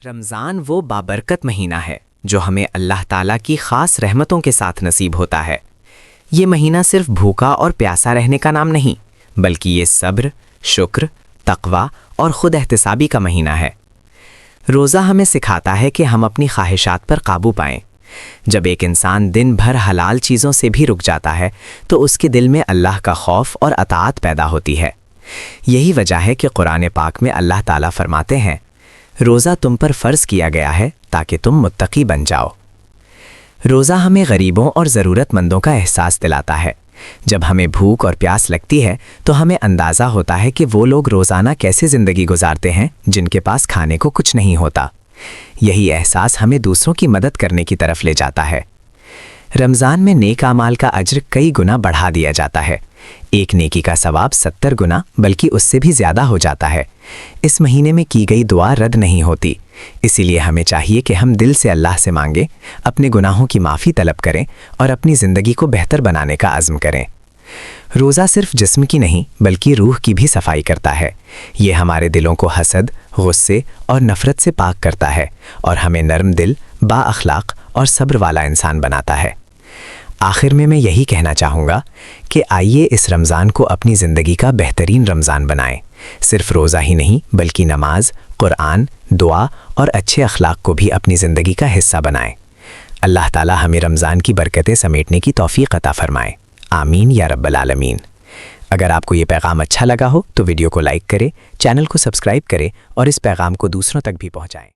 رمضان وہ بابرکت مہینہ ہے جو ہمیں اللہ تعالیٰ کی خاص رحمتوں کے ساتھ نصیب ہوتا ہے۔ یہ مہینہ صرف بھوکا اور پیاسا رہنے کا نام نہیں، بلکہ یہ صبر، شکر، تقوی اور خود احتسابی کا مہینہ ہے۔ روزہ ہمیں سکھاتا ہے کہ ہم اپنی خواہشات پر قابو پائیں۔ جب ایک انسان دن بھر حلال چیزوں سے بھی رک جاتا ہے تو اس کے دل میں اللہ کا خوف اور اطاعت پیدا ہوتی ہے۔ یہی وجہ ہے کہ قرآن پاک میں اللہ تعالیٰ فرماتے ہیں، روزہ تم پر فرض کیا گیا ہے تاکہ تم متقی بن جاؤ۔ روزہ ہمیں غریبوں اور ضرورت مندوں کا احساس دلاتا ہے۔ جب ہمیں بھوک اور پیاس لگتی ہے تو ہمیں اندازہ ہوتا ہے کہ وہ لوگ روزانہ کیسے زندگی گزارتے ہیں جن کے پاس کھانے کو کچھ نہیں ہوتا۔ یہی احساس ہمیں دوسروں کی مدد کرنے کی طرف لے جاتا ہے۔ رمضان میں نیک اعمال کا اجر کئی گنا بڑھا دیا جاتا ہے۔ ایک نیکی کا ثواب 70 گنا بلکہ اس سے بھی زیادہ ہو جاتا ہے۔ اس مہینے میں کی گئی دعا رد نہیں ہوتی، اسی لیے ہمیں چاہیے کہ ہم دل سے اللہ سے مانگیں، اپنے گناہوں کی معافی طلب کریں اور اپنی زندگی کو بہتر بنانے کا عزم کریں۔ روزہ صرف جسم کی نہیں بلکہ روح کی بھی صفائی کرتا ہے۔ یہ ہمارے دلوں کو حسد، غصے اور نفرت سے پاک کرتا ہے اور ہمیں نرم دل، با اخلاق اور صبر والا انسان بناتا ہے۔ آخر میں یہی کہنا چاہوں گا کہ آئیے اس رمضان کو اپنی زندگی کا بہترین رمضان بنائیں۔ صرف روزہ ہی نہیں بلکہ نماز، قرآن، دعا اور اچھے اخلاق کو بھی اپنی زندگی کا حصہ بنائیں۔ اللہ تعالی ہمیں رمضان کی برکتیں سمیٹنے کی توفیق عطا فرمائے۔ آمین یا رب العالمین۔ اگر آپ کو یہ پیغام اچھا لگا ہو تو ویڈیو کو لائک کریں، چینل کو سبسکرائب کریں اور اس پیغام کو دوسروں تک بھی پہنچائیں۔